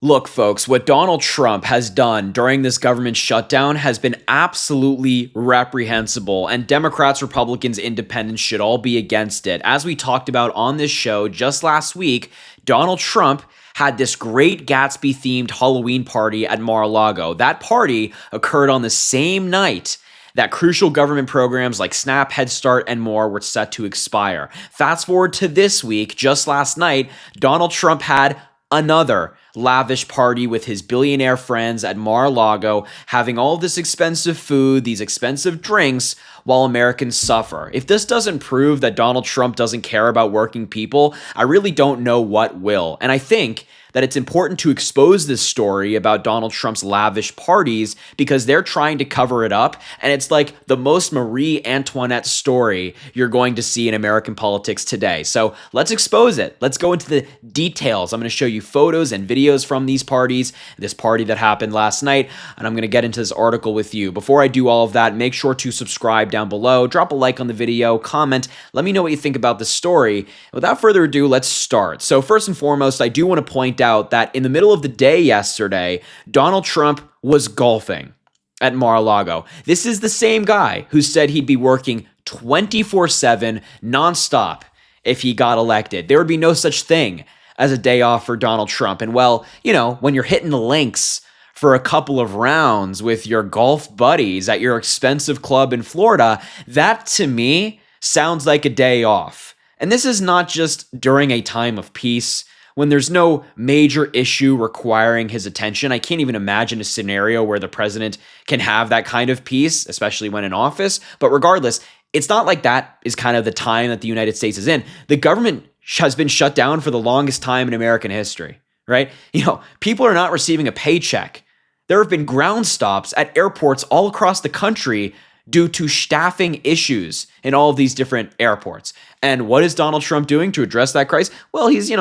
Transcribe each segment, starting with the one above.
Look, folks, what Donald Trump has done during this government shutdown has been absolutely reprehensible, and Democrats, Republicans, Independents should all be against it. As we talked about on this show just last week, Donald Trump had this great Gatsby-themed Halloween party at Mar-a-Lago. That party occurred on the same night that crucial government programs like SNAP, Head Start, and more were set to expire. Fast forward to this week, just last night, Donald Trump had another lavish party with his billionaire friends at Mar-a-Lago, having all this expensive food, these expensive drinks, while Americans suffer. If this doesn't prove that Donald Trump doesn't care about working people, I really don't know what will. And I think that it's important to expose this story about Donald Trump's lavish parties because they're trying to cover it up, and it's like the most Marie Antoinette story you're going to see in American politics today. So let's expose it. Let's go into the details. I'm going to show you photos and videos from these parties, this party that happened last night, and I'm going to get into this article with you. Before I do all of that, make sure to subscribe down below, drop a like on the video, comment, let me know what you think about the story. Without further ado, let's start. So first and foremost, I do want to point out that in the middle of the day yesterday, Donald Trump was golfing at Mar-a-Lago. This is the same guy who said he'd be working 24/7 nonstop if he got elected. There would be no such thing as a day off for Donald Trump. And well, you know, when you're hitting the links for a couple of rounds with your golf buddies at your expensive club in Florida, that to me sounds like a day off. And this is not just during a time of peace, when there's no major issue requiring his attention. I can't even imagine a scenario where the president can have that kind of peace, especially when in office. But regardless, it's not like that is kind of the time that the United States is in. The government has been shut down for the longest time in American history, right? You know, people are not receiving a paycheck. There have been ground stops at airports all across the country due to staffing issues in all of these different airports. And what is Donald Trump doing to address that crisis? Well, he's,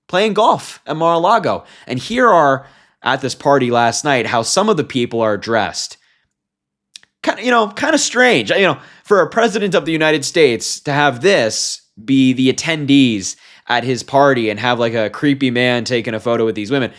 playing golf at Mar-a-Lago. And here are, at this party last night, how some of the people are dressed. Kind of strange. For a president of the United States to have this be the attendees at his party and have like a creepy man taking a photo with these women,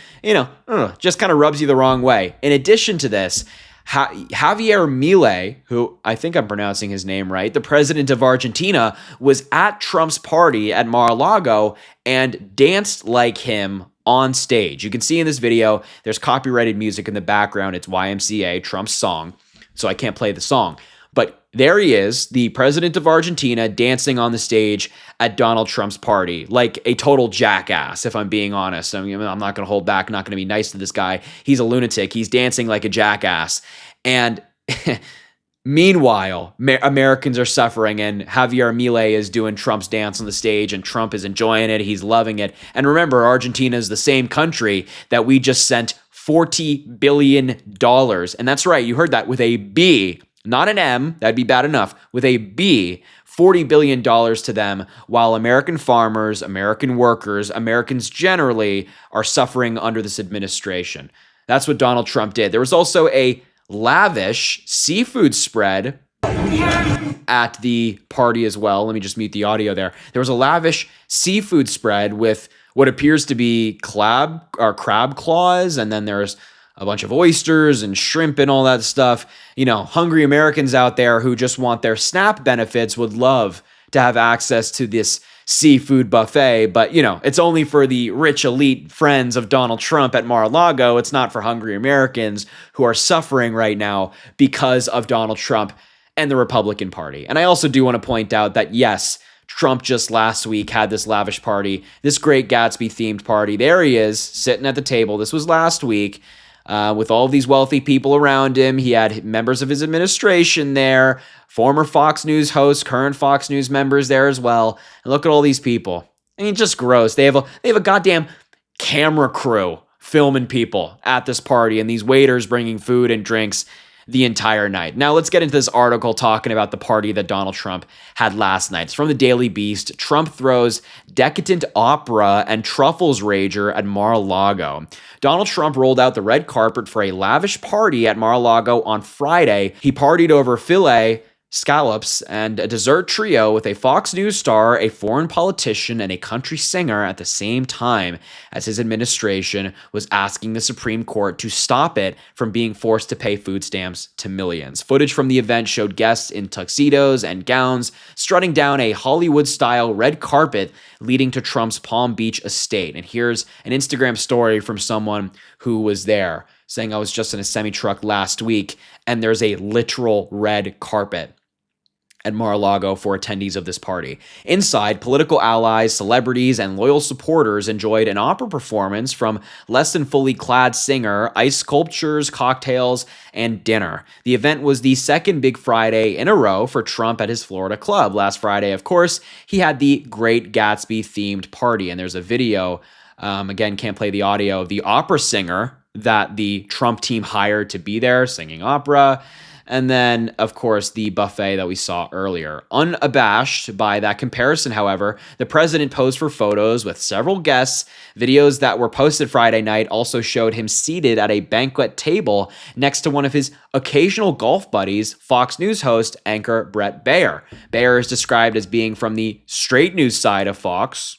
just kind of rubs you the wrong way. In addition to this, Javier Milei, who I think I'm pronouncing his name right, the president of Argentina, was at Trump's party at Mar-a-Lago and danced like him on stage. You can see in this video, there's copyrighted music in the background. It's YMCA, Trump's song, so I can't play the song. But there he is, the president of Argentina, dancing on the stage at Donald Trump's party, like a total jackass, if I'm being honest. I'm not going to hold back, not going to be nice to this guy. He's a lunatic. He's dancing like a jackass. And meanwhile, Americans are suffering, and Javier Milei is doing Trump's dance on the stage, and Trump is enjoying it. He's loving it. And remember, Argentina is the same country that we just sent $40 billion. And that's right, you heard that, with a B. Not an M, that'd be bad enough, with a B, $40 billion to them, while American farmers, American workers, Americans generally are suffering under this administration. That's what Donald Trump did. There was also a lavish seafood spread at the party as well. Let me just mute the audio there. There was a lavish seafood spread with what appears to be crab claws, and then there's a bunch of oysters and shrimp and all that stuff. Hungry Americans out there who just want their SNAP benefits would love to have access to this seafood buffet. But, it's only for the rich elite friends of Donald Trump at Mar-a-Lago. It's not for hungry Americans who are suffering right now because of Donald Trump and the Republican Party. And I also do want to point out that, yes, Trump just last week had this lavish party, this great Gatsby-themed party. There he is, sitting at the table. This was last week. With all of these wealthy people around him. He had members of his administration there, former Fox News hosts, current Fox News members there as well. And look at all these people. I mean, just gross. They have a goddamn camera crew filming people at this party, and these waiters bringing food and drinks the entire night. Now let's get into this article talking about the party that Donald Trump had last night. It's from the Daily Beast. Trump throws decadent opera and truffles rager at Mar-a-Lago. Donald Trump rolled out the red carpet for a lavish party at Mar-a-Lago on Friday. He partied over filet, scallops, and a dessert trio with a Fox News star, a foreign politician, and a country singer at the same time as his administration was asking the Supreme Court to stop it from being forced to pay food stamps to millions. Footage from the event showed guests in tuxedos and gowns strutting down a Hollywood-style red carpet leading to Trump's Palm Beach estate. And here's an Instagram story from someone who was there, saying, "I was just in a semi-truck last week, and there's a literal red carpet at Mar-a-Lago for attendees of this party. Inside, political allies, celebrities, and loyal supporters enjoyed an opera performance from less than fully clad singer, ice sculptures, cocktails, and dinner. The event was the second Big Friday in a row for Trump at his Florida club. Last Friday, of course, he had the Great Gatsby-themed party, and there's a video, again, can't play the audio, of the opera singer that the Trump team hired to be there singing opera. And then, of course, the buffet that we saw earlier. Unabashed by that comparison, however, the president posed for photos with several guests. Videos that were posted Friday night also showed him seated at a banquet table next to one of his occasional golf buddies, Fox News host anchor Bret Baier. Baier is described as being from the straight news side of Fox,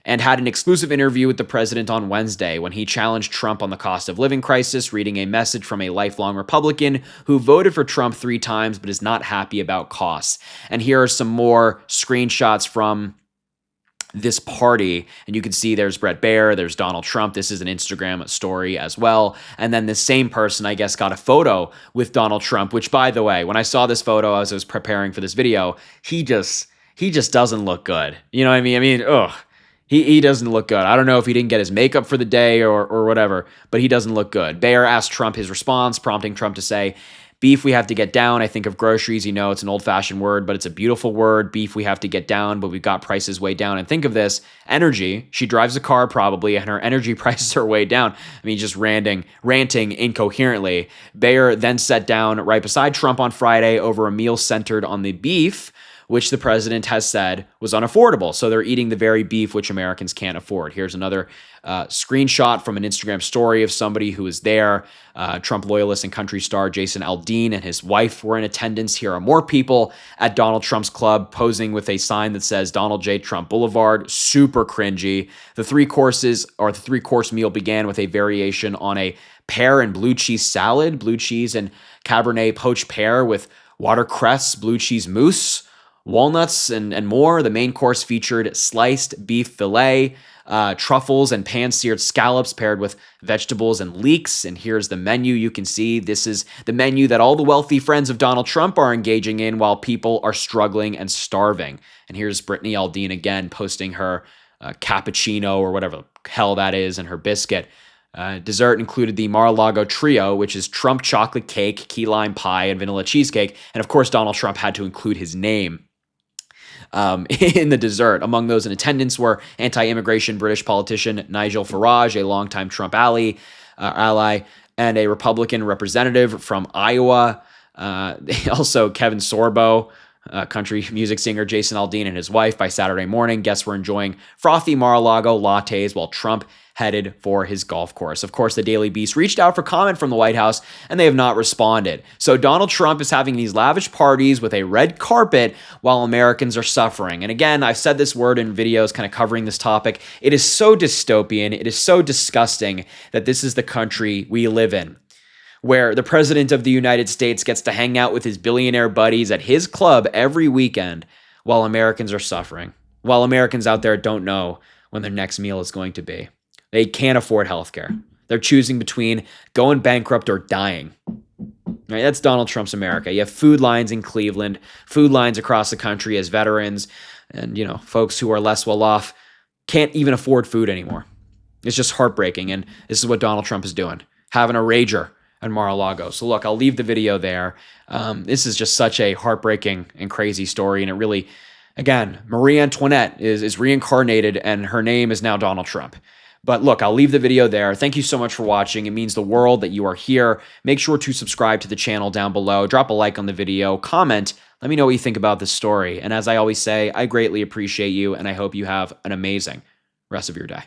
and had an exclusive interview with the president on Wednesday when he challenged Trump on the cost of living crisis, reading a message from a lifelong Republican who voted for Trump 3 times but is not happy about costs. And here are some more screenshots from this party, and you can see there's Bret Baier, there's Donald Trump. This is an Instagram story as well. And then the same person, I guess, got a photo with Donald Trump, which, by the way, when I saw this photo as I was preparing for this video, he just doesn't look good. You know what I mean? Ugh. He doesn't look good. I don't know if he didn't get his makeup for the day or whatever, but he doesn't look good. Baier asked Trump his response, prompting Trump to say, "Beef we have to get down. I think of groceries. You know, it's an old-fashioned word, but it's a beautiful word. Beef we have to get down, but we've got prices way down. And think of this, energy. She drives a car probably, and her energy prices are way down." I mean, just ranting incoherently. Baier then sat down right beside Trump on Friday over a meal centered on the beef, which the president has said was unaffordable. So they're eating the very beef which Americans can't afford. Here's another screenshot from an Instagram story of somebody who was there. Trump loyalist and country star Jason Aldean and his wife were in attendance. Here are more people at Donald Trump's club posing with a sign that says Donald J. Trump Boulevard. Super cringy. The 3-course meal began with a variation on a pear and blue cheese salad, blue cheese and Cabernet poached pear with watercress, blue cheese mousse, walnuts, and more. The main course featured sliced beef fillet, truffles, and pan-seared scallops paired with vegetables and leeks. And here's the menu. You can see this is the menu that all the wealthy friends of Donald Trump are engaging in while people are struggling and starving. And here's Brittany Aldean again posting her cappuccino or whatever the hell that is and her biscuit. Dessert included the Mar-a-Lago trio, which is Trump chocolate cake, key lime pie, and vanilla cheesecake. And of course, Donald Trump had to include his name in the dessert. Among those in attendance were anti-immigration British politician Nigel Farage, a longtime Trump ally, and a Republican representative from Iowa. Also, Kevin Sorbo, country music singer Jason Aldean and his wife. By Saturday morning, guests were enjoying frothy Mar-a-Lago lattes while Trump headed for his golf course. Of course, the Daily Beast reached out for comment from the White House, and they have not responded. So Donald Trump is having these lavish parties with a red carpet while Americans are suffering. And again, I've said this word in videos kind of covering this topic. It is so dystopian. It is so disgusting that this is the country we live in, where the president of the United States gets to hang out with his billionaire buddies at his club every weekend while Americans are suffering, while Americans out there don't know when their next meal is going to be. They can't afford healthcare. They're choosing between going bankrupt or dying. Right? That's Donald Trump's America. You have food lines in Cleveland, food lines across the country as veterans and, folks who are less well off can't even afford food anymore. It's just heartbreaking. And this is what Donald Trump is doing, having a rager at Mar-a-Lago. So look, I'll leave the video there. This is just such a heartbreaking and crazy story. And it really, again, Marie Antoinette is reincarnated and her name is now Donald Trump. But look, I'll leave the video there. Thank you so much for watching. It means the world that you are here. Make sure to subscribe to the channel down below. Drop a like on the video. Comment. Let me know what you think about this story. And as I always say, I greatly appreciate you, and I hope you have an amazing rest of your day.